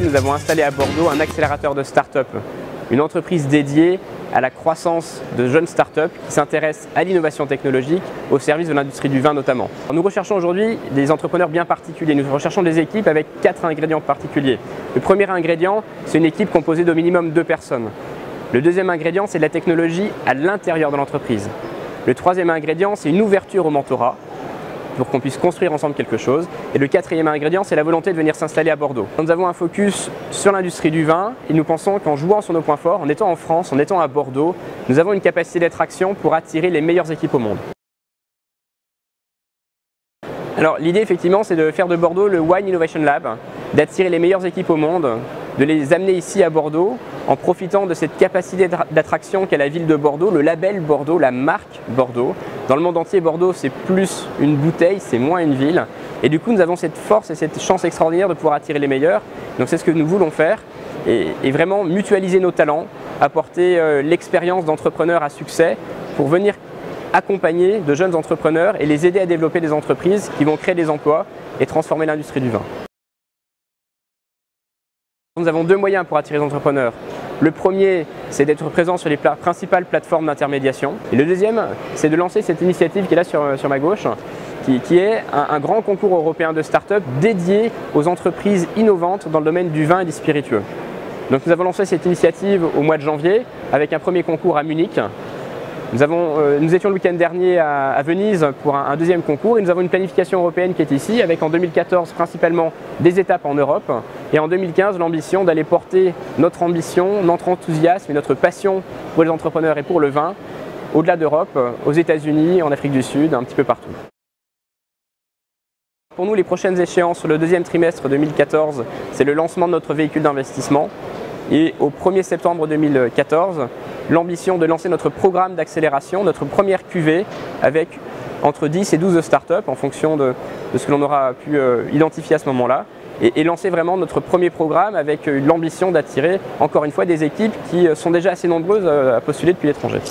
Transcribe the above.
nous avons installé à Bordeaux un accélérateur de start-up, une entreprise dédiée à la croissance de jeunes start-up qui s'intéressent à l'innovation technologique au service de l'industrie du vin notamment. Nous recherchons aujourd'hui des entrepreneurs bien particuliers, nous recherchons des équipes avec 4 ingrédients particuliers. Le premier ingrédient, c'est une équipe composée d'au minimum 2 personnes. Le deuxième ingrédient, c'est de la technologie à l'intérieur de l'entreprise. Le troisième ingrédient, c'est une ouverture au mentorat pour qu'on puisse construire ensemble quelque chose. Et le quatrième ingrédient, c'est la volonté de venir s'installer à Bordeaux. Nous avons un focus sur l'industrie du vin et nous pensons qu'en jouant sur nos points forts, en étant en France, en étant à Bordeaux, nous avons une capacité d'attraction pour attirer les meilleures équipes au monde. Alors l'idée effectivement, c'est de faire de Bordeaux le Wine Innovation Lab, d'attirer les meilleures équipes au monde, de les amener ici à Bordeaux en profitant de cette capacité d'attraction qu'a la ville de Bordeaux, le label Bordeaux, la marque Bordeaux. Dans le monde entier, Bordeaux, c'est plus une bouteille, c'est moins une ville. Et du coup, nous avons cette force et cette chance extraordinaire de pouvoir attirer les meilleurs. Donc c'est ce que nous voulons faire et vraiment mutualiser nos talents, apporter l'expérience d'entrepreneurs à succès pour venir accompagner de jeunes entrepreneurs et les aider à développer des entreprises qui vont créer des emplois et transformer l'industrie du vin. Nous avons 2 moyens pour attirer les entrepreneurs. Le premier, c'est d'être présent sur les principales plateformes d'intermédiation. Et le deuxième, c'est de lancer cette initiative qui est là sur ma gauche, qui est un grand concours européen de start-up dédié aux entreprises innovantes dans le domaine du vin et des spiritueux. Donc nous avons lancé cette initiative au mois de janvier avec un premier concours à Munich. Nous étions le week-end dernier à Venise pour un deuxième concours et nous avons une planification européenne qui est ici avec en 2014 principalement des étapes en Europe et en 2015 l'ambition d'aller porter notre ambition, notre enthousiasme et notre passion pour les entrepreneurs et pour le vin au-delà d'Europe, aux États-Unis, en Afrique du Sud, un petit peu partout. Pour nous, les prochaines échéances sur le deuxième trimestre 2014, c'est le lancement de notre véhicule d'investissement. Et au 1er septembre 2014, l'ambition de lancer notre programme d'accélération, notre première cuvée avec entre 10 et 12 startups en fonction de ce que l'on aura pu identifier à ce moment-là et lancer vraiment notre premier programme avec l'ambition d'attirer encore une fois des équipes qui sont déjà assez nombreuses à postuler depuis l'étranger.